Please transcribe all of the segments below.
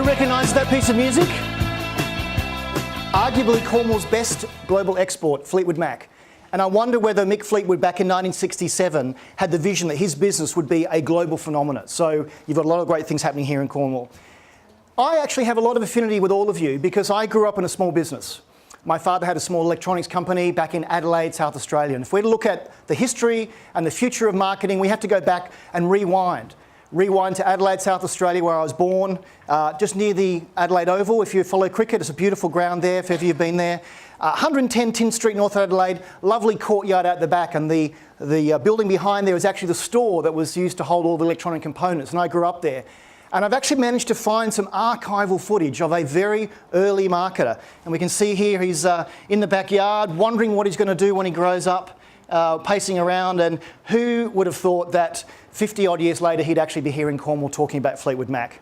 Who recognises that piece of music? Arguably Cornwall's best global export, Fleetwood Mac. And I wonder whether Mick Fleetwood back in 1967 had the vision that his business would be a global phenomenon. So you've got a lot of great things happening here in Cornwall. I actually have a lot of affinity with all of you because I grew up in a small business. My father had a small electronics company back in Adelaide, South Australia. And if we're to look at the history and the future of marketing, we have to go back and rewind. Rewind to Adelaide, South Australia, where I was born, just near the Adelaide Oval. If you follow cricket, it's a beautiful ground there, if ever you've been there. 110 Tin Street, North Adelaide, lovely courtyard out the back, and the building behind there is actually the store that was used to hold all the electronic components, and I grew up there. And I've actually managed to find some archival footage of a very early marketer. And we can see here he's in the backyard, wondering what he's going to do when he grows up, pacing around, and who would have thought that 50 odd years later he'd actually be here in Cornwall talking about Fleetwood Mac.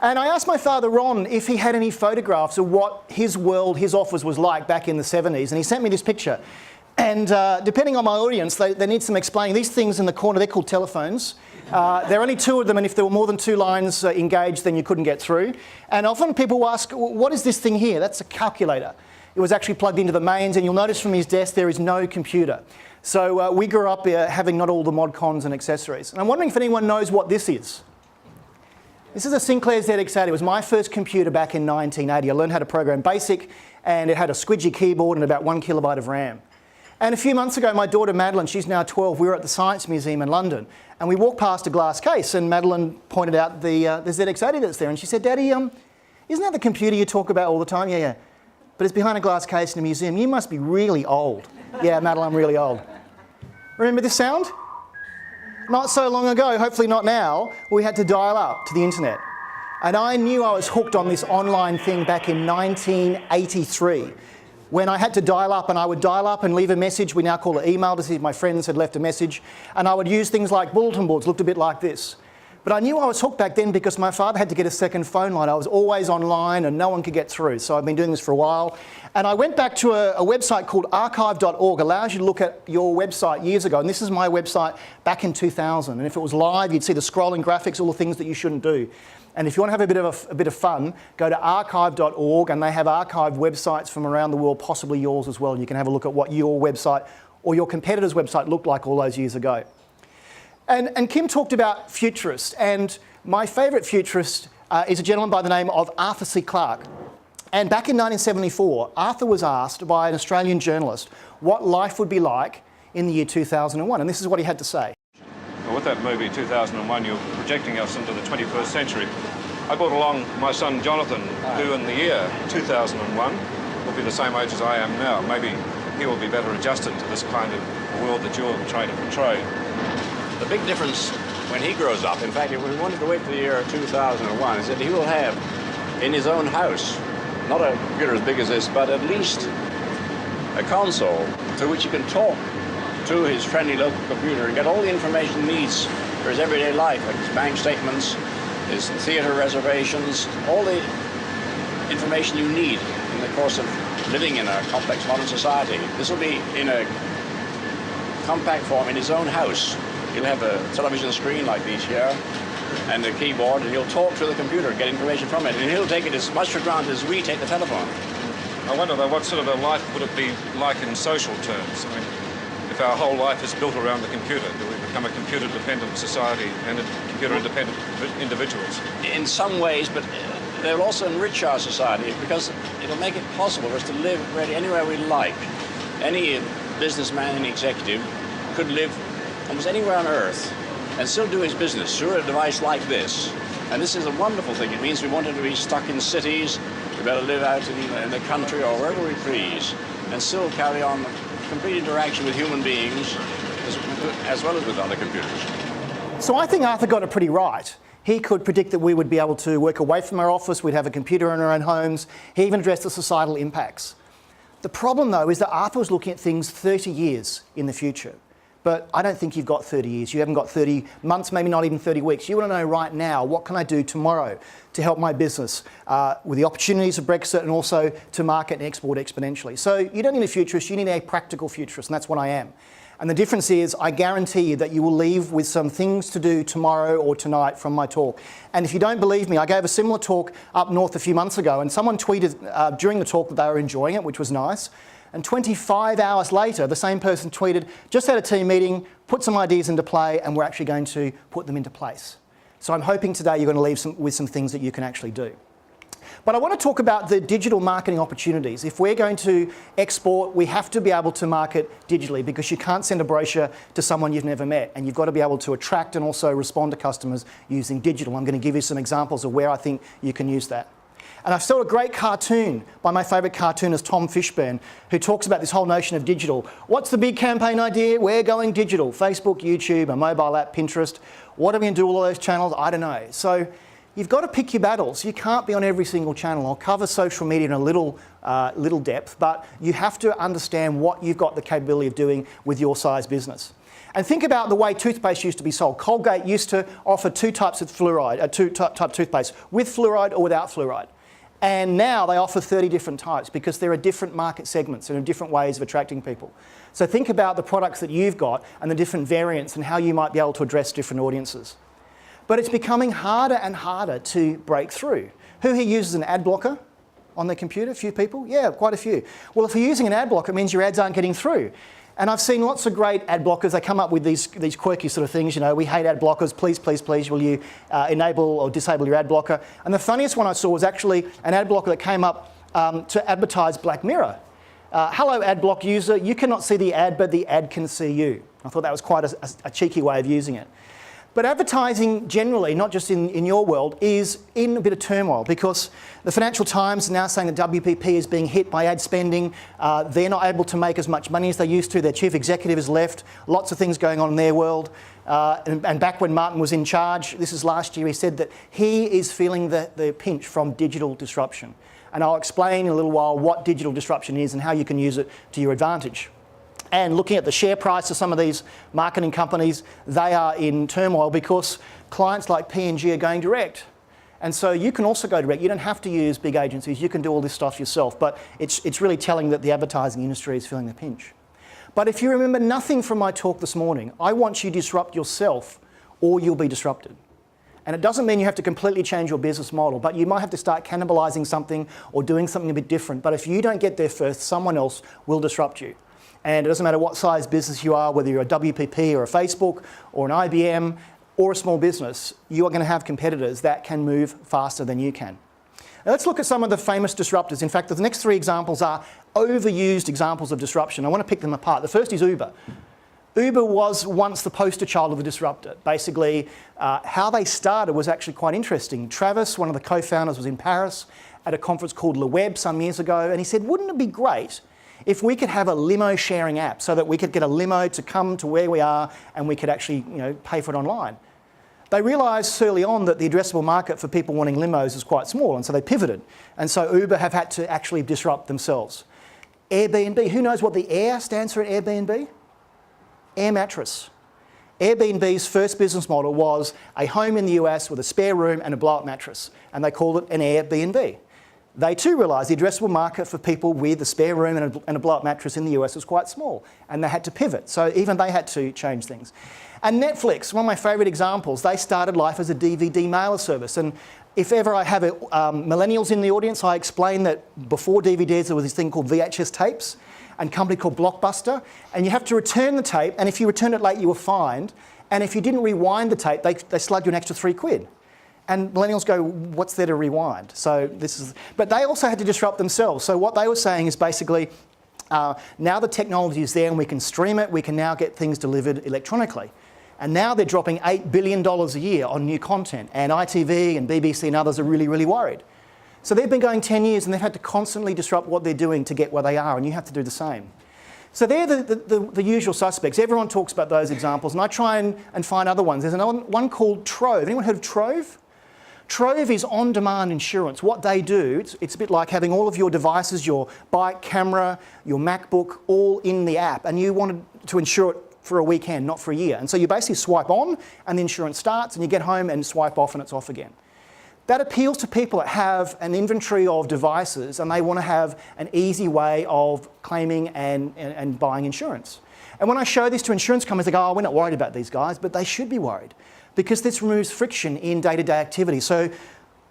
And I asked my father Ron if he had any photographs of what his world, his office was like back in the 70s, and he sent me this picture. And depending on my audience, they need some explaining. These things in the corner, they're called telephones. There are only two of them, and if there were more than two lines engaged, then you couldn't get through. And often people ask, what is this thing here? That's a calculator. It was actually plugged into the mains, and you'll notice from his desk there is no computer. So we grew up having not all the mod cons and accessories. And I'm wondering if anyone knows what this is. This is a Sinclair ZX80. It was my first computer back in 1980. I learned how to program BASIC, and it had a squidgy keyboard and about 1 kilobyte of RAM. And a few months ago, my daughter Madeline, she's now 12, we were at the Science Museum in London, and we walked past a glass case, and Madeline pointed out the ZX80 that's there, and she said, "Daddy, isn't that the computer you talk about all the time?" "Yeah, yeah. But it's behind a glass case in a museum. You must be really old." "Yeah, Madeline, I'm really old." Remember this sound? Not so long ago, hopefully not now, we had to dial up to the internet. And I knew I was hooked on this online thing back in 1983. When I had to dial up, and I would dial up and leave a message, we now call it email, to see if my friends had left a message, and I would use things like bulletin boards, looked a bit like this. But I knew I was hooked back then because my father had to get a second phone line. I was always online and no one could get through, so I've been doing this for a while. And I went back to a website called archive.org, allows you to look at your website years ago, and this is my website back in 2000. And if it was live, you'd see the scrolling graphics, all the things that you shouldn't do. And if you want to have a bit of fun, go to archive.org, and they have archived websites from around the world, possibly yours as well. And you can have a look at what your website or your competitor's website looked like all those years ago. And Kim talked about futurists, and my favourite futurist is a gentleman by the name of Arthur C. Clarke. And back in 1974, Arthur was asked by an Australian journalist what life would be like in the year 2001, and this is what he had to say. Well, with that movie 2001, you're projecting us into the 21st century. I brought along my son Jonathan, who in the year 2001 will be the same age as I am now. Maybe he will be better adjusted to this kind of world that you're trying to portray. The big difference when he grows up, in fact, if we wanted to wait for the year 2001, is that he will have in his own house, not a computer as big as this, but at least a console through which he can talk to his friendly local computer and get all the information he needs for his everyday life, like his bank statements, his theatre reservations, all the information you need in the course of living in a complex modern society. This will be in a compact form in his own house. He'll have a television screen like these here and a keyboard, and he'll talk to the computer and get information from it, and he'll take it as much for granted as we take the telephone. I wonder though, what sort of a life would it be like in social terms? I mean, if our whole life is built around the computer, do we become a computer-dependent society and computer-independent individuals? In some ways, but they'll also enrich our society because it'll make it possible for us to live really anywhere we like. Any businessman, any executive could live almost anywhere on Earth and still do his business through a device like this. And this is a wonderful thing. It means we wanted to be stuck in cities, we better live out in the country or wherever we please, and still carry on complete interaction with human beings as well as with other computers. So I think Arthur got it pretty right. He could predict that we would be able to work away from our office, we'd have a computer in our own homes. He even addressed the societal impacts. The problem though is that Arthur was looking at things 30 years in the future. But I don't think you've got 30 years. You haven't got 30 months, maybe not even 30 weeks. You want to know right now, what can I do tomorrow to help my business with the opportunities of Brexit and also to market and export exponentially. So you don't need a futurist, you need a practical futurist, and that's what I am. And the difference is, I guarantee you that you will leave with some things to do tomorrow or tonight from my talk. And if you don't believe me, I gave a similar talk up north a few months ago, and someone tweeted during the talk that they were enjoying it, which was nice. And 25 hours later, the same person tweeted, just had a team meeting, put some ideas into play, and we're actually going to put them into place. So I'm hoping today you're going to leave with some things that you can actually do. But I want to talk about the digital marketing opportunities. If we're going to export, we have to be able to market digitally, because you can't send a brochure to someone you've never met, and you've got to be able to attract and also respond to customers using digital. I'm going to give you some examples of where I think you can use that. And I saw a great cartoon by my favourite cartoonist, Tom Fishburne, who talks about this whole notion of digital. What's the big campaign idea? We're going digital. Facebook, YouTube, a mobile app, Pinterest. What are we going to do with all those channels? I don't know. So you've got to pick your battles. You can't be on every single channel. I'll cover social media in a little depth, but you have to understand what you've got the capability of doing with your size business. And think about the way toothpaste used to be sold. Colgate used to offer two types of fluoride, two-type toothpaste, with fluoride or without fluoride. And now they offer 30 different types, because there are different market segments and different ways of attracting people. So think about the products that you've got and the different variants and how you might be able to address different audiences. But it's becoming harder and harder to break through. Who here uses an ad blocker on their computer? A few people? Yeah, quite a few. Well, if you're using an ad blocker, it means your ads aren't getting through. And I've seen lots of great ad blockers. They come up with these quirky sort of things. You know, we hate ad blockers. Please, please, please, will you enable or disable your ad blocker? And the funniest one I saw was actually an ad blocker that came up to advertise Black Mirror. Hello, ad block user. You cannot see the ad, but the ad can see you. I thought that was quite a cheeky way of using it. But advertising generally, not just in your world, is in a bit of turmoil, because the Financial Times are now saying that WPP is being hit by ad spending. They're not able to make as much money as they used to. Their chief executive has left. Lots of things going on in their world. And back when Martin was in charge, this is last year, he said that he is feeling the pinch from digital disruption. And I'll explain in a little while what digital disruption is and how you can use it to your advantage. And looking at the share price of some of these marketing companies, they are in turmoil because clients like P&G are going direct. And so you can also go direct. You don't have to use big agencies. You can do all this stuff yourself. But it's really telling that the advertising industry is feeling the pinch. But if you remember nothing from my talk this morning, I want you to disrupt yourself, or you'll be disrupted. And it doesn't mean you have to completely change your business model, but you might have to start cannibalizing something or doing something a bit different. But if you don't get there first, someone else will disrupt you. And it doesn't matter what size business you are, whether you're a WPP or a Facebook or an IBM or a small business, you are going to have competitors that can move faster than you can. Now let's look at some of the famous disruptors. In fact, the next three examples are overused examples of disruption. I want to pick them apart. The first is Uber. Uber was once the poster child of a disruptor. Basically, how they started was actually quite interesting. Travis, one of the co-founders, was in Paris at a conference called Le Web some years ago, and he said, wouldn't it be great if we could have a limo sharing app so that we could get a limo to come to where we are and we could actually pay for it online? They realised early on that the addressable market for people wanting limos is quite small, and so they pivoted. And so Uber have had to actually disrupt themselves. Airbnb, who knows what the Air stands for at Airbnb? Air mattress. Airbnb's first business model was a home in the US with a spare room and a blow-up mattress, and they called it an Airbnb. They too realised the addressable market for people with a spare room and a blow-up mattress in the US was quite small, and they had to pivot. So even they had to change things. And Netflix, one of my favourite examples, they started life as a DVD mailer service. And if ever I have millennials in the audience, I explain that before DVDs there was this thing called VHS tapes, and a company called Blockbuster, and you have to return the tape, and if you returned it late you were fined, and if you didn't rewind the tape they slugged you an extra £3. And millennials go, what's there to rewind? But they also had to disrupt themselves. So what they were saying is basically, now the technology is there and we can stream it, we can now get things delivered electronically. And now they're dropping $8 billion a year on new content, and ITV and BBC and others are really, really worried. So they've been going 10 years and they've had to constantly disrupt what they're doing to get where they are, and you have to do the same. So they're the usual suspects. Everyone talks about those examples, and I try and find other ones. There's another one called Trove. Anyone heard of Trove? Trove is on-demand insurance. What they do, it's a bit like having all of your devices, your bike, camera, your MacBook, all in the app, and you wanted to insure it for a weekend, not for a year. And so you basically swipe on, and the insurance starts, and you get home and swipe off, and it's off again. That appeals to people that have an inventory of devices, and they want to have an easy way of claiming and buying insurance. And when I show this to insurance companies, they go, oh, we're not worried about these guys, but they should be worried because this removes friction in day-to-day activity. So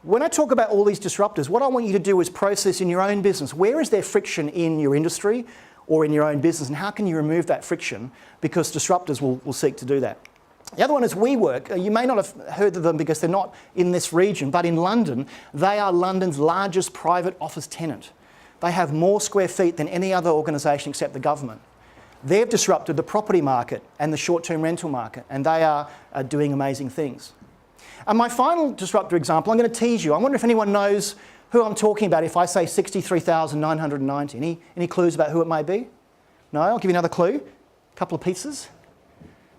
when I talk about all these disruptors, what I want you to do is process in your own business. Where is there friction in your industry or in your own business, and how can you remove that friction? Because disruptors will seek to do that. The other one is WeWork. You may not have heard of them because they're not in this region, but in London, they are London's largest private office tenant. They have more square feet than any other organisation except the government. They've disrupted the property market and the short-term rental market, and they are doing amazing things. And my final disruptor example, I'm going to tease you. I wonder if anyone knows who I'm talking about if I say 63,990. Any clues about who it may be? No? I'll give you another clue. A couple of pizzas.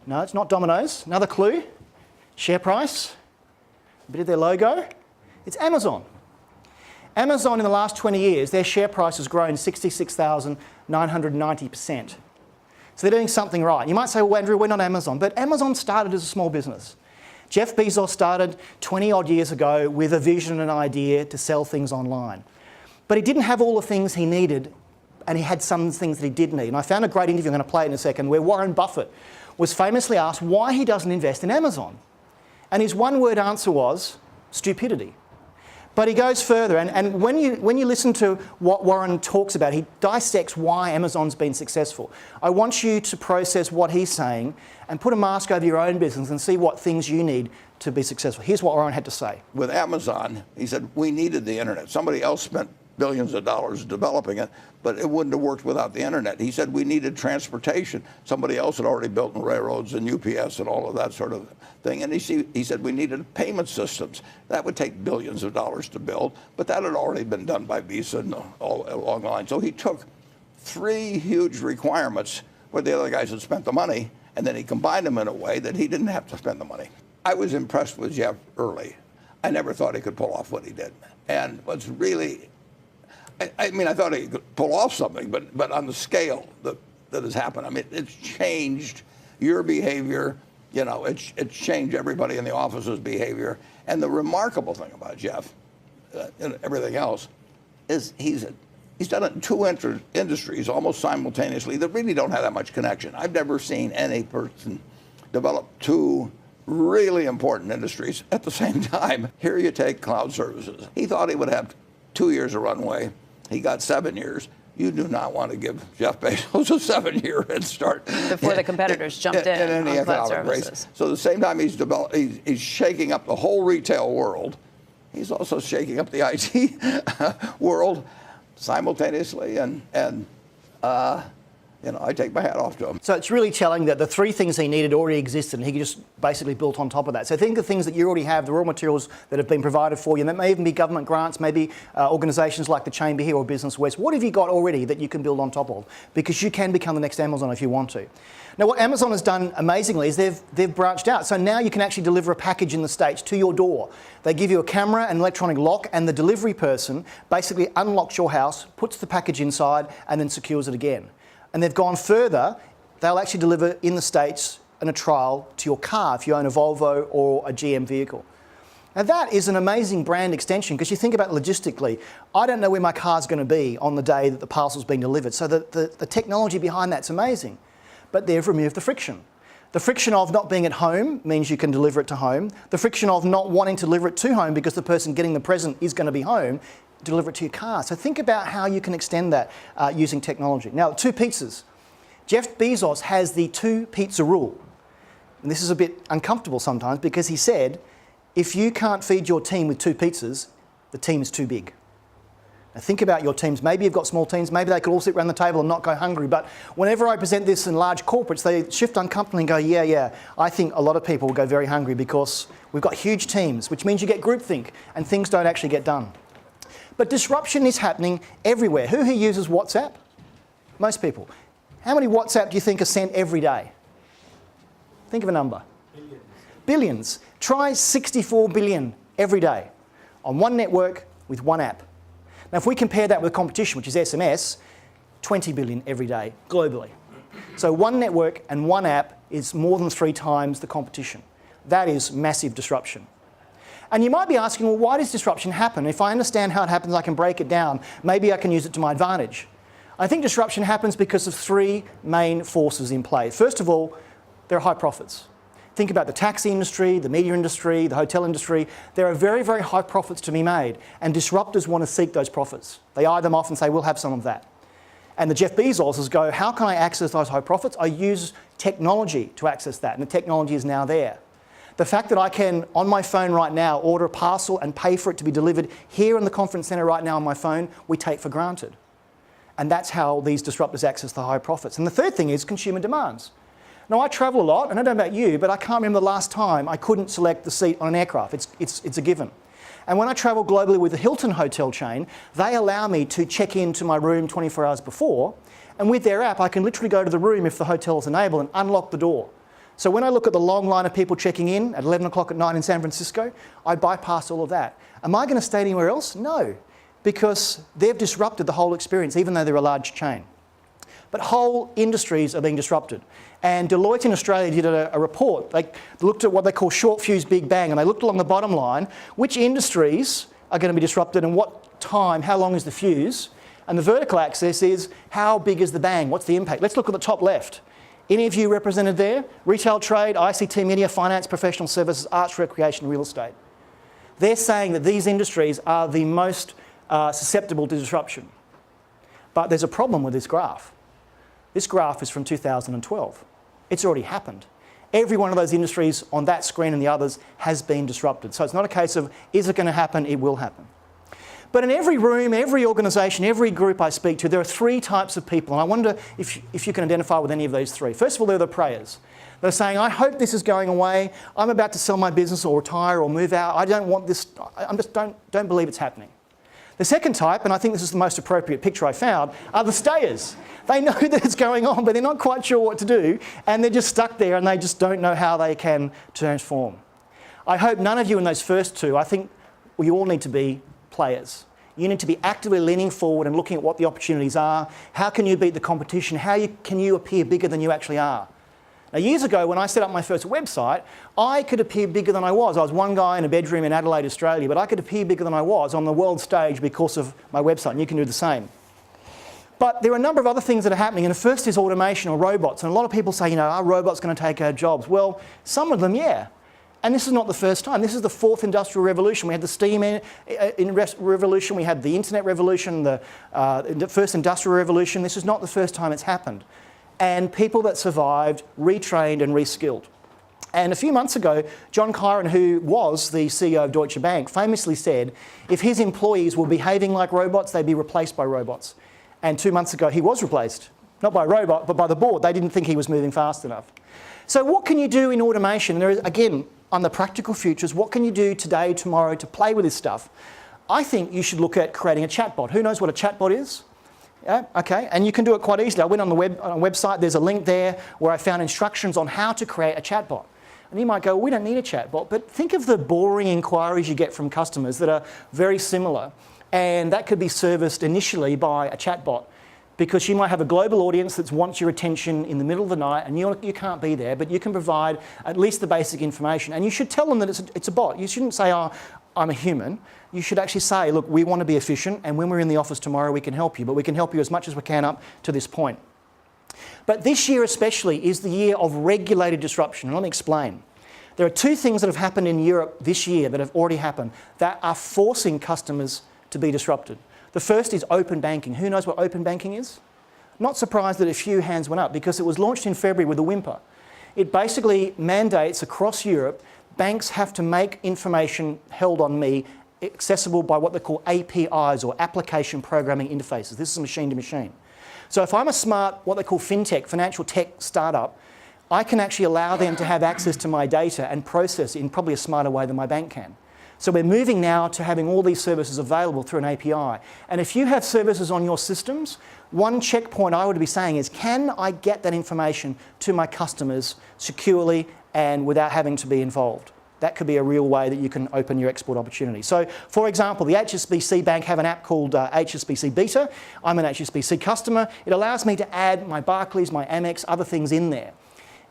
No, it's not Domino's. Another clue. Share price. A bit of their logo. It's Amazon. Amazon in the last 20 years, their share price has grown 66,990%. So they're doing something right. You might say, well, Andrew, we're not Amazon. But Amazon started as a small business. Jeff Bezos started 20 odd years ago with a vision and an idea to sell things online. But he didn't have all the things he needed, and he had some things that he did need. And I found a great interview, I'm going to play it in a second, where Warren Buffett was famously asked why he doesn't invest in Amazon. And his one-word answer was stupidity. But he goes further, and when you listen to what Warren talks about, he dissects why Amazon's been successful. I want you to process what he's saying and put a mask over your own business and see what things you need to be successful. Here's what Warren had to say. With Amazon, he said, we needed the internet. Somebody else spent billions of dollars developing it, but it wouldn't have worked without the internet. He said we needed transportation. Somebody else had already built railroads and UPS and all of that sort of thing. And he said we needed payment systems. That would take billions of dollars to build, but that had already been done by Visa and all along the line. So he took three huge requirements where the other guys had spent the money, and then he combined them in a way that he didn't have to spend the money. I was impressed with Jeff early. I never thought he could pull off what he did. And what's really, I mean, I thought he could pull off something, but on the scale that has happened, I mean, it's changed your behavior. You know, it's changed everybody in the office's behavior. And the remarkable thing about Jeff, and everything else, is he's done it in two industries almost simultaneously that really don't have that much connection. I've never seen any person develop two really important industries at the same time. Here you take cloud services. He thought he would have 2 years of runway. He got 7 years. You do not want to give Jeff Bezos a 7-year head start. Before the competitors jumped in on cloud services. Race. So at the same time he's shaking up the whole retail world, he's also shaking up the IT world simultaneously, and you know, I take my hat off to him. So it's really telling that the three things he needed already existed, and he just basically built on top of that. So think of things that you already have, the raw materials that have been provided for you, and that may even be government grants, maybe organisations like the Chamber here or Business West. What have you got already that you can build on top of? Because you can become the next Amazon if you want to. Now, what Amazon has done amazingly is they've branched out. So now you can actually deliver a package in the States to your door. They give you a camera and electronic lock, and the delivery person basically unlocks your house, puts the package inside, and then secures it again. And they've gone further. They'll actually deliver in the States in a trial to your car if you own a Volvo or a GM vehicle. Now that is an amazing brand extension because you think about it logistically. I don't know where my car's going to be on the day that the parcel's being delivered. So the technology behind that's amazing. But they've removed the friction. The friction of not being at home means you can deliver it to home. The friction of not wanting to deliver it to home because the person getting the present is going to be home, deliver it to your car. So think about how you can extend that using technology. Now, 2 pizzas. Jeff Bezos has the 2 pizza rule. And this is a bit uncomfortable sometimes because he said, if you can't feed your team with 2 pizzas, the team is too big. Now think about your teams. Maybe you've got small teams. Maybe they could all sit around the table and not go hungry. But whenever I present this in large corporates, they shift uncomfortably and go, yeah. I think a lot of people will go very hungry because we've got huge teams, which means you get groupthink and things don't actually get done. But disruption is happening everywhere. Who here uses WhatsApp? Most people. How many WhatsApp do you think are sent every day? Think of a number. Billions. Try 64 billion every day on one network with one app. Now, if we compare that with competition, which is SMS, 20 billion every day globally. So one network and one app is more than 3 times the competition. That is massive disruption. And you might be asking, well, why does disruption happen? If I understand how it happens, I can break it down. Maybe I can use it to my advantage. I think disruption happens because of three main forces in play. First of all, there are high profits. Think about the taxi industry, the media industry, the hotel industry. There are very, very high profits to be made, and disruptors want to seek those profits. They eye them off and say, we'll have some of that. And the Jeff Bezoses go, how can I access those high profits? I use technology to access that, and the technology is now there. The fact that I can, on my phone right now, order a parcel and pay for it to be delivered here in the conference centre right now on my phone, we take for granted. And that's how these disruptors access the high profits. And the third thing is consumer demands. Now, I travel a lot, and I don't know about you, but I can't remember the last time I couldn't select the seat on an aircraft. It's a given. And when I travel globally with the Hilton hotel chain, they allow me to check into my room 24 hours before, and with their app, I can literally go to the room if the hotel is enabled and unlock the door. So when I look at the long line of people checking in at 11 o'clock at night in San Francisco, I bypass all of that. Am I going to stay anywhere else? No, because they've disrupted the whole experience, even though they're a large chain. But whole industries are being disrupted. And Deloitte in Australia did a report. They looked at what they call short fuse, big bang, and they looked along the bottom line, which industries are going to be disrupted and what time, how long is the fuse? And the vertical axis is how big is the bang, what's the impact? Let's look at the top left. Any of you represented there? Retail, trade, ICT, media, finance, professional services, arts, recreation, real estate. They're saying that these industries are the most susceptible to disruption. But there's a problem with this graph. This graph is from 2012. It's already happened. Every one of those industries on that screen and the others has been disrupted. So it's not a case of, is it going to happen? It will happen. But in every room, every organisation, every group I speak to, there are three types of people. And I wonder if you can identify with any of those three. First of all, they're the prayers. They're saying, I hope this is going away. I'm about to sell my business or retire or move out. I don't want this. I just don't believe it's happening. The second type, and I think this is the most appropriate picture I found, are the stayers. They know that it's going on, but they're not quite sure what to do, and they're just stuck there and they just don't know how they can transform. I hope none of you in those first two. I think we all need to be players. You need to be actively leaning forward and looking at what the opportunities are. How can you beat the competition? How can you appear bigger than you actually are? Now, years ago, when I set up my first website, I could appear bigger than I was. I was one guy in a bedroom in Adelaide, Australia, but I could appear bigger than I was on the world stage because of my website, and you can do the same. But there are a number of other things that are happening, and the first is automation or robots. And a lot of people say, are robots going to take our jobs? Well, some of them, yeah. And this is not the first time. This is the fourth industrial revolution. We had the steam revolution, we had the internet revolution, the first industrial revolution. This is not the first time it's happened. And people that survived retrained and reskilled. And a few months ago, John Kyron, who was the CEO of Deutsche Bank, famously said if his employees were behaving like robots, they'd be replaced by robots. And 2 months ago, he was replaced. Not by a robot, but by the board. They didn't think he was moving fast enough. So what can you do in automation? There is, again, on the practical futures, what can you do today, tomorrow to play with this stuff? I think you should look at creating a chatbot. Who knows what a chatbot is? Yeah, okay, and you can do it quite easily. I went on a website, there's a link there where I found instructions on how to create a chatbot. And you might go, well, we don't need a chatbot, but think of the boring inquiries you get from customers that are very similar, and that could be serviced initially by a chatbot, because you might have a global audience that wants your attention in the middle of the night, and you can't be there, but you can provide at least the basic information, and you should tell them that it's a bot. You shouldn't say, oh, I'm a human. You should actually say, look, we want to be efficient, and when we're in the office tomorrow, we can help you, but we can help you as much as we can up to this point. But this year especially is the year of regulated disruption, and let me explain. There are two things that have happened in Europe this year that have already happened that are forcing customers to be disrupted. The first is open banking. Who knows what open banking is? Not surprised that a few hands went up because it was launched in February with a whimper. It basically mandates across Europe banks have to make information held on me accessible by what they call APIs, or application programming interfaces. This is machine to machine. So if I'm a smart, what they call fintech, financial tech startup, I can actually allow them to have access to my data and process it in probably a smarter way than my bank can. So we're moving now to having all these services available through an API. And if you have services on your systems, one checkpoint I would be saying is, can I get that information to my customers securely and without having to be involved? That could be a real way that you can open your export opportunity. So, for example, the HSBC Bank have an app called HSBC Beta. I'm an HSBC customer. It allows me to add my Barclays, my Amex, other things in there.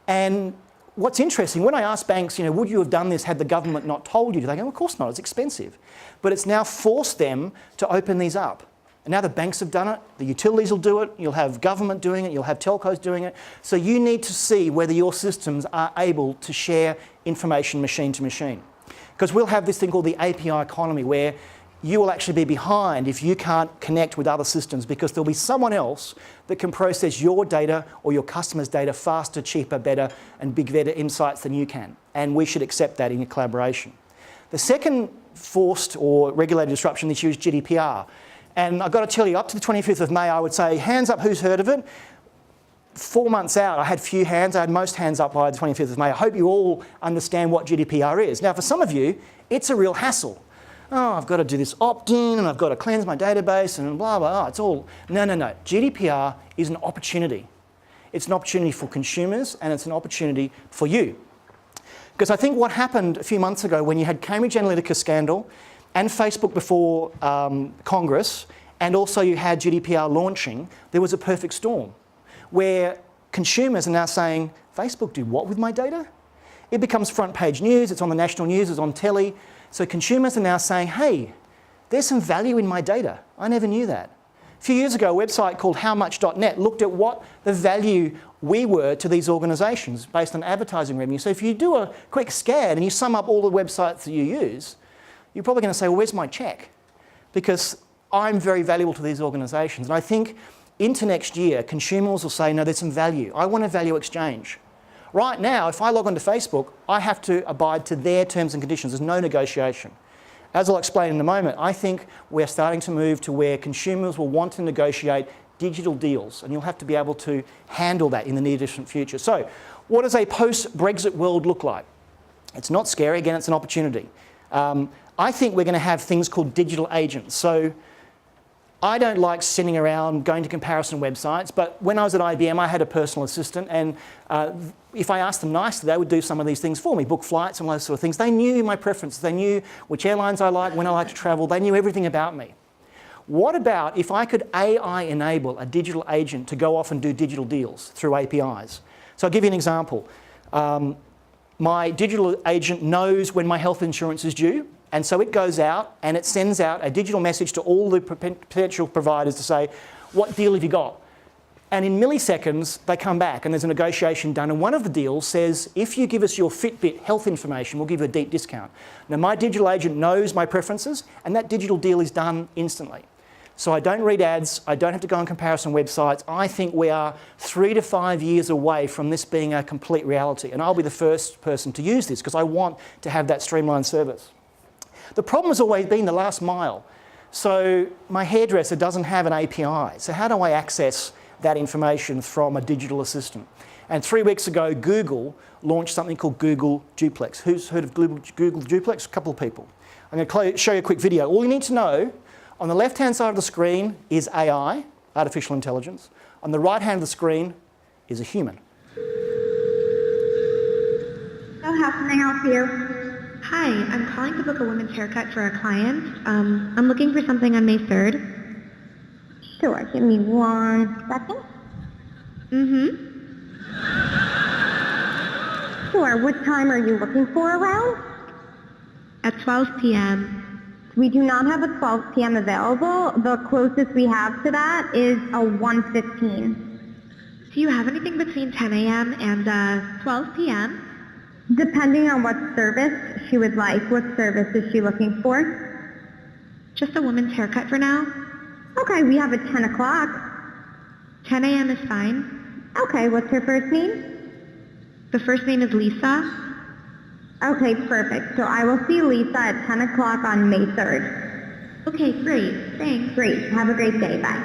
And what's interesting, when I ask banks, would you have done this had the government not told you? They go, of course not, it's expensive. But it's now forced them to open these up. And now the banks have done it, the utilities will do it, you'll have government doing it, you'll have telcos doing it. So you need to see whether your systems are able to share information machine to machine. Because we'll have this thing called the API economy where you will actually be behind if you can't connect with other systems because there'll be someone else that can process your data or your customers' data faster, cheaper, better, and big better insights than you can. And we should accept that in a collaboration. The second forced or regulated disruption this year is GDPR. And I've got to tell you, up to the 25th of May, I would say, hands up who's heard of it. 4 months out, I had few hands. I had most hands up by the 25th of May. I hope you all understand what GDPR is. Now, for some of you, it's a real hassle. Oh, I've got to do this opt-in and I've got to cleanse my database and blah, blah, blah. It's all... No. GDPR is an opportunity. It's an opportunity for consumers and it's an opportunity for you. Because I think what happened a few months ago when you had Cambridge Analytica scandal and Facebook before Congress and also you had GDPR launching, there was a perfect storm where consumers are now saying, Facebook do what with my data? It becomes front page news, it's on the national news, it's on telly. So consumers are now saying, hey, there's some value in my data. I never knew that. A few years ago, a website called howmuch.net looked at what the value we were to these organisations based on advertising revenue. So if you do a quick scan and you sum up all the websites that you use, you're probably going to say, well, where's my check? Because I'm very valuable to these organisations. And I think into next year, consumers will say, no, there's some value. I want a value exchange. Right now, if I log onto Facebook, I have to abide to their terms and conditions. There's no negotiation. As I'll explain in a moment, I think we're starting to move to where consumers will want to negotiate digital deals, and you'll have to be able to handle that in the near distant future. So, what does a post-Brexit world look like? It's not scary. Again, it's an opportunity. I think we're going to have things called digital agents. So, I don't like sitting around going to comparison websites, but when I was at IBM, I had a personal assistant, and if I asked them nicely, they would do some of these things for me, book flights and all those sort of things. They knew my preferences. They knew which airlines I like, when I like to travel. They knew everything about me. What about if I could AI enable a digital agent to go off and do digital deals through APIs? So I'll give you an example. My digital agent knows when my health insurance is due. And so it goes out and it sends out a digital message to all the potential providers to say, what deal have you got? And in milliseconds, they come back and there's a negotiation done. And one of the deals says, if you give us your Fitbit health information, we'll give you a deep discount. Now, my digital agent knows my preferences and that digital deal is done instantly. So I don't read ads, I don't have to go on comparison websites. I think we are 3 to 5 years away from this being a complete reality. And I'll be the first person to use this because I want to have that streamlined service. The problem has always been the last mile. So my hairdresser doesn't have an API. So how do I access that information from a digital assistant? And 3 weeks ago, Google launched something called Google Duplex. Who's heard of Google Duplex? A couple of people. I'm going to show you a quick video. All you need to know, on the left-hand side of the screen is AI, artificial intelligence. On the right hand of the screen is a human. So how can I help you? Hi, I'm calling to book a women's haircut for a client. I'm looking for something on May 3rd. Sure, give me 1 second. Sure, what time are you looking for around? At 12 p.m. We do not have a 12 p.m. available. The closest we have to that is a 1:15. Do you have anything between 10 a.m. and 12 p.m.? Depending on what service she would like. What service is she looking for? Just a woman's haircut for now. Okay, we have a 10 o'clock. 10 a.m. is fine. Okay, what's her first name? The first name is Lisa. Okay, perfect. So I will see Lisa at 10 o'clock on May 3rd. Okay, great. Thanks. Great. Have a great day. Bye.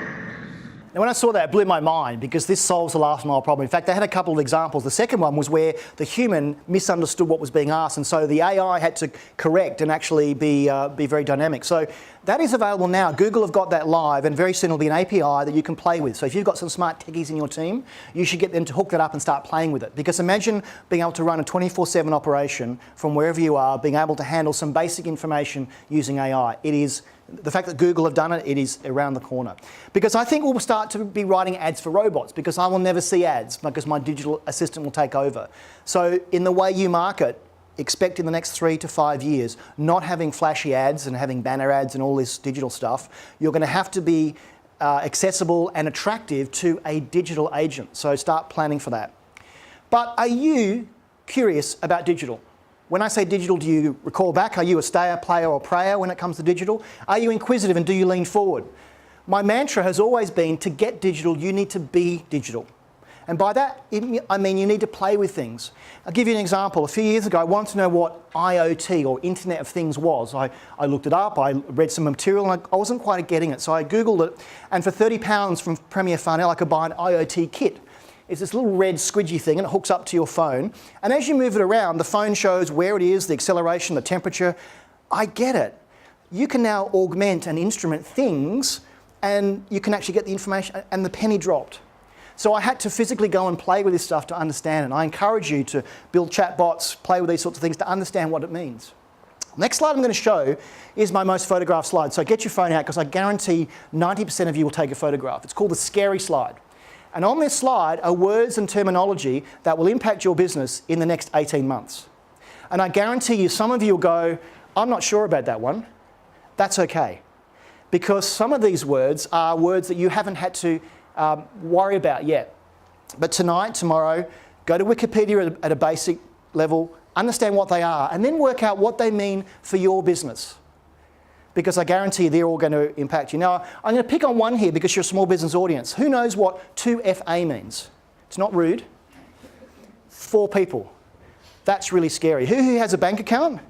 Now, when I saw that, it blew my mind because this solves the last mile problem. In fact, they had a couple of examples. The second one was where the human misunderstood what was being asked, and so the AI had to correct and actually be very dynamic. So that is available now. Google have got that live, and very soon it'll be an API that you can play with. So if you've got some smart techies in your team, you should get them to hook that up and start playing with it. Because imagine being able to run a 24/7 operation from wherever you are, being able to handle some basic information using AI. It is the fact that Google have done it, it is around the corner. Because I think we'll start to be writing ads for robots because I will never see ads because my digital assistant will take over. So in the way you market, expect in the next 3 to 5 years, not having flashy ads and having banner ads and all this digital stuff. You're going to have to be accessible and attractive to a digital agent. So start planning for that. But are you curious about digital? When I say digital, do you recall back? Are you a stayer, player or prayer when it comes to digital? Are you inquisitive and do you lean forward? My mantra has always been, to get digital, you need to be digital. And by that, I mean you need to play with things. I'll give you an example. A few years ago, I wanted to know what IoT, or Internet of Things, was. I looked it up, I read some material, and I wasn't quite getting it. So I Googled it, and for £30 from Premier Farnell, I could buy an IoT kit. It's this little red squidgy thing, and it hooks up to your phone. And as you move it around, the phone shows where it is, the acceleration, the temperature. I get it. You can now augment and instrument things, and you can actually get the information, and the penny dropped. So I had to physically go and play with this stuff to understand it. I encourage you to build chatbots, play with these sorts of things to understand what it means. Next slide I'm going to show is my most photographed slide. So get your phone out, because I guarantee 90% of you will take a photograph. It's called the scary slide. And on this slide are words and terminology that will impact your business in the next 18 months. And I guarantee you, some of you will go, I'm not sure about that one. That's okay. Because some of these words are words that you haven't had to worry about yet. But tonight, tomorrow, go to Wikipedia at a basic level, understand what they are, and then work out what they mean for your business. Because I guarantee they're all going to impact you. Now, I'm going to pick on one here because you're a small business audience. Who knows what 2FA means? It's not rude. 4 people. That's really scary. Who has a bank account?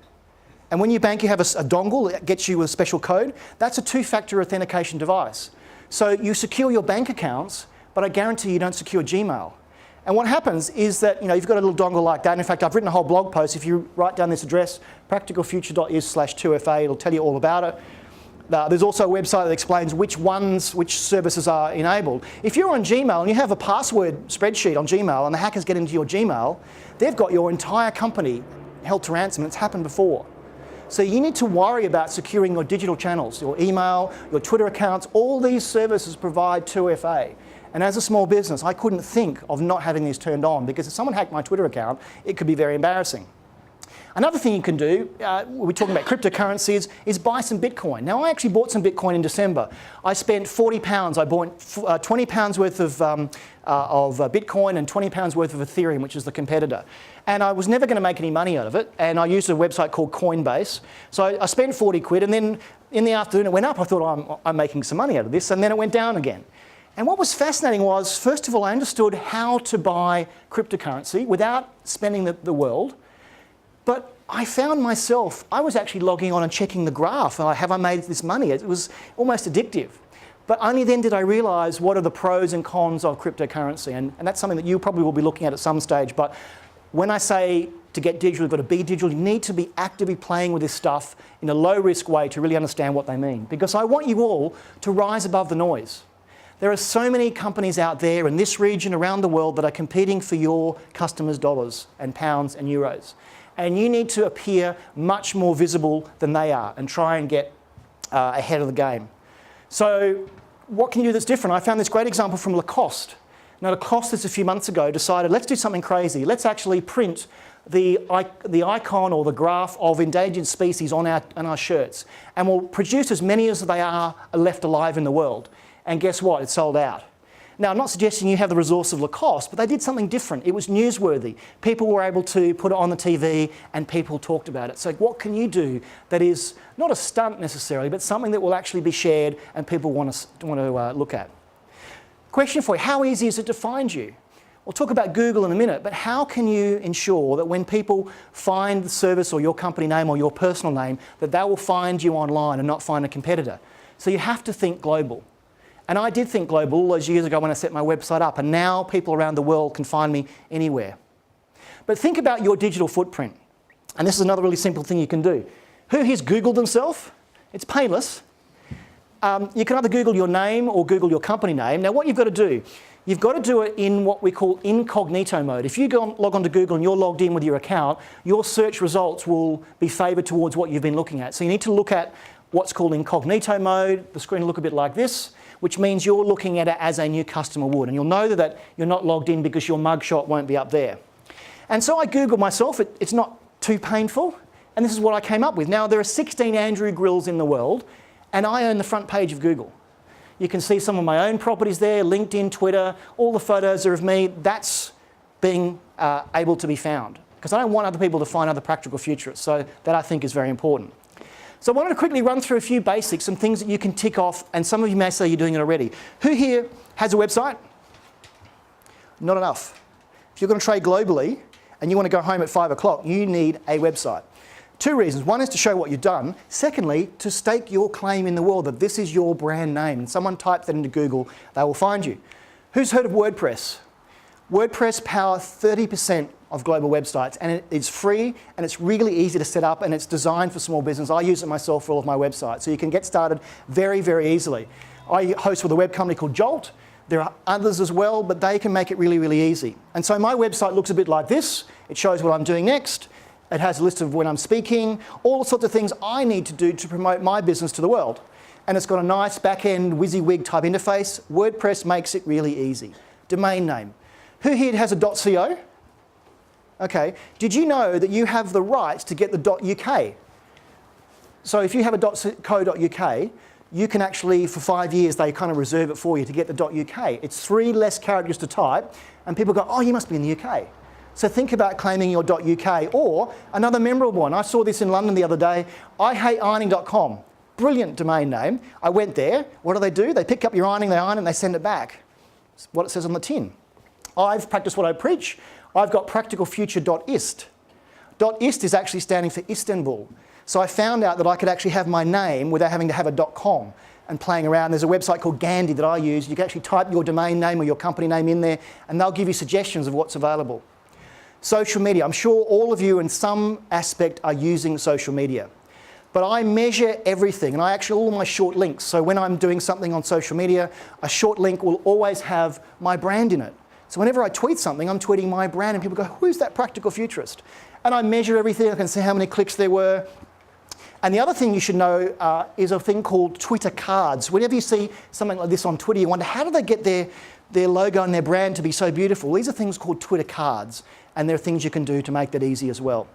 And when you bank, you have a dongle that gets you a special code. That's a 2-factor authentication device. So you secure your bank accounts, but I guarantee you don't secure Gmail. And what happens is that you've got a little dongle like that. And in fact, I've written a whole blog post. If you write down this address, practicalfuture.is/2FA, it'll tell you all about it. There's also a website that explains which services are enabled. If you're on Gmail and you have a password spreadsheet on Gmail and the hackers get into your Gmail, they've got your entire company held to ransom. It's happened before. So you need to worry about securing your digital channels, your email, your Twitter accounts. All these services provide 2FA. And as a small business, I couldn't think of not having these turned on, because if someone hacked my Twitter account, it could be very embarrassing. Another thing you can do, we're talking about cryptocurrencies, is buy some Bitcoin. Now, I actually bought some Bitcoin in December. I spent £40. I bought £20 worth of Bitcoin and £20 worth of Ethereum, which is the competitor. And I was never going to make any money out of it. And I used a website called Coinbase. So I spent 40 quid, and then in the afternoon it went up. I thought, I'm making some money out of this. And then it went down again. And what was fascinating was, first of all, I understood how to buy cryptocurrency without spending the world. But I found myself, I was actually logging on and checking the graph. Have I made this money? It was almost addictive. But only then did I realise what are the pros and cons of cryptocurrency. And that's something that you probably will be looking at some stage. But when I say to get digital, you've got to be digital, you need to be actively playing with this stuff in a low-risk way to really understand what they mean. Because I want you all to rise above the noise. There are so many companies out there in this region, around the world, that are competing for your customers' dollars and pounds and euros. And you need to appear much more visible than they are and try and get ahead of the game. So what can you do that's different? I found this great example from Lacoste. Now, Lacoste, this a few months ago, decided, let's do something crazy. Let's actually print the icon or the graph of endangered species on our shirts. And we'll produce as many as they are left alive in the world. And guess what? It sold out. Now, I'm not suggesting you have the resource of Lacoste, but they did something different. It was newsworthy. People were able to put it on the TV and people talked about it. So what can you do that is not a stunt necessarily, but something that will actually be shared and people want to look at? Question for you, how easy is it to find you? We'll talk about Google in a minute, but how can you ensure that when people find the service or your company name or your personal name, that they will find you online and not find a competitor? So you have to think global. And I did think global all those years ago when I set my website up, and now people around the world can find me anywhere. But think about your digital footprint. And this is another really simple thing you can do. Who here's Googled themselves? It's painless. You can either Google your name or Google your company name. Now, what you've got to do, you've got to do it in what we call incognito mode. If you log on to Google and you're logged in with your account, your search results will be favoured towards what you've been looking at. So you need to look at what's called incognito mode. The screen will look a bit like this, which means you're looking at it as a new customer would. And you'll know that you're not logged in because your mugshot won't be up there. And so I Googled myself. It's not too painful. And this is what I came up with. Now, there are 16 Andrew Grills in the world, and I own the front page of Google. You can see some of my own properties there, LinkedIn, Twitter, all the photos are of me. That's being able to be found, because I don't want other people to find other practical futurists. So that I think is very important. So I wanted to quickly run through a few basics, some things that you can tick off, and some of you may say you're doing it already. Who here has a website? Not enough. If you're going to trade globally and you want to go home at 5 o'clock, you need a website. 2 reasons. One is to show what you've done. Secondly, to stake your claim in the world that this is your brand name. And someone types that into Google, they will find you. Who's heard of WordPress? WordPress powers 30% of global websites, and it's free and it's really easy to set up, and it's designed for small business. I use it myself for all of my websites, so you can get started very, very easily. I host with a web company called Jolt. There are others as well, but they can make it really, really easy. And so my website looks a bit like this. It shows what I'm doing next. It has a list of when I'm speaking, all sorts of things I need to do to promote my business to the world. And it's got a nice back-end WYSIWYG type interface. WordPress makes it really easy. Domain name. Who here has a .co? Okay. Did you know that you have the rights to get the .uk? So if you have a .co.uk, you can actually, for 5 years, they kind of reserve it for you to get the .uk. It's 3 less characters to type, and people go, oh, you must be in the UK. So think about claiming your .uk, or another memorable one. I saw this in London the other day, ihateironing.com. Brilliant domain name. I went there. What do? They pick up your ironing, they iron it, and they send it back. It's what it says on the tin. I've practiced what I preach. I've got practicalfuture.ist. .ist is actually standing for Istanbul. So I found out that I could actually have my name without having to have a .com and playing around. There's a website called Gandhi that I use. You can actually type your domain name or your company name in there, and they'll give you suggestions of what's available. Social media. I'm sure all of you in some aspect are using social media. But I measure everything, and I actually all my short links. So when I'm doing something on social media, a short link will always have my brand in it. So whenever I tweet something, I'm tweeting my brand, and people go, who's that practical futurist? And I measure everything. I can see how many clicks there were. And the other thing you should know is a thing called Twitter cards. Whenever you see something like this on Twitter, you wonder, how do they get their logo and their brand to be so beautiful? These are things called Twitter cards, and there are things you can do to make that easy as well.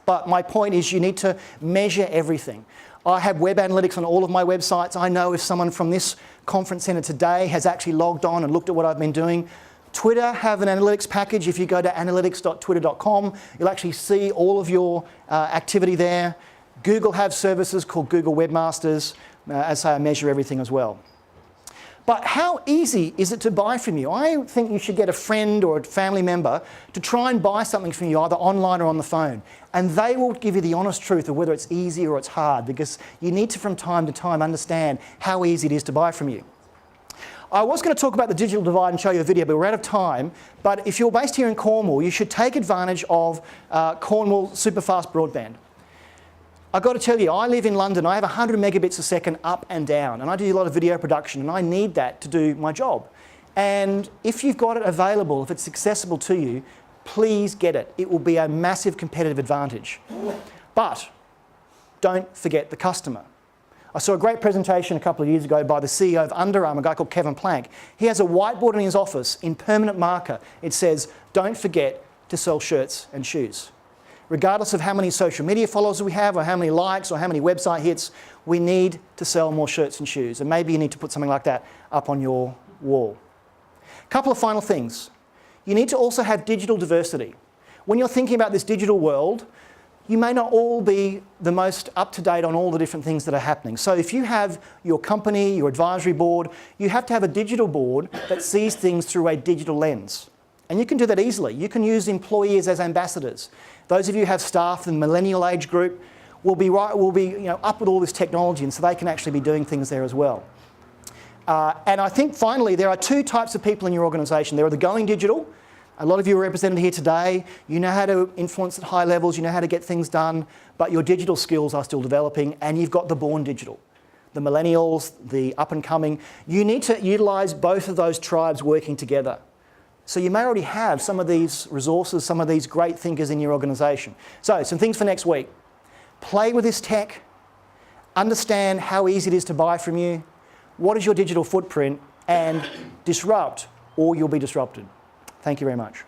But my point is you need to measure everything. I have web analytics on all of my websites. I know if someone from this conference centre today has actually logged on and looked at what I've been doing. Twitter have an analytics package. If you go to analytics.twitter.com, you'll actually see all of your activity there. Google have services called Google Webmasters. As I say, I measure everything as well. But how easy is it to buy from you? I think you should get a friend or a family member to try and buy something from you, either online or on the phone. And they will give you the honest truth of whether it's easy or it's hard, because you need to, from time to time, understand how easy it is to buy from you. I was going to talk about the digital divide and show you a video, but we're out of time. But if you're based here in Cornwall, you should take advantage of Cornwall superfast broadband. I've got to tell you, I live in London. I have 100 megabits a second up and down, and I do a lot of video production, and I need that to do my job. And if you've got it available, if it's accessible to you, please get it. It will be a massive competitive advantage. But don't forget the customer. I saw a great presentation a couple of years ago by the CEO of Under Armour, a guy called Kevin Plank. He has a whiteboard in his office in permanent marker. It says, don't forget to sell shirts and shoes. Regardless of how many social media followers we have, or how many likes, or how many website hits, we need to sell more shirts and shoes. And maybe you need to put something like that up on your wall. A couple of final things. You need to also have digital diversity. When you're thinking about this digital world, you may not all be the most up-to-date on all the different things that are happening. So if you have your company, your advisory board, you have to have a digital board that sees things through a digital lens. And you can do that easily. You can use employees as ambassadors. Those of you who have staff in the millennial age group will be up with all this technology, and so they can actually be doing things there as well. And I think finally there are 2 types of people in your organisation. There are the going digital. A lot of you are represented here today. You know how to influence at high levels, you know how to get things done, but your digital skills are still developing, and you've got the born digital. The millennials, the up and coming. You need to utilise both of those tribes working together. So you may already have some of these resources, some of these great thinkers in your organisation. So some things for next week. Play with this tech, understand how easy it is to buy from you, what is your digital footprint, and disrupt, or you'll be disrupted. Thank you very much.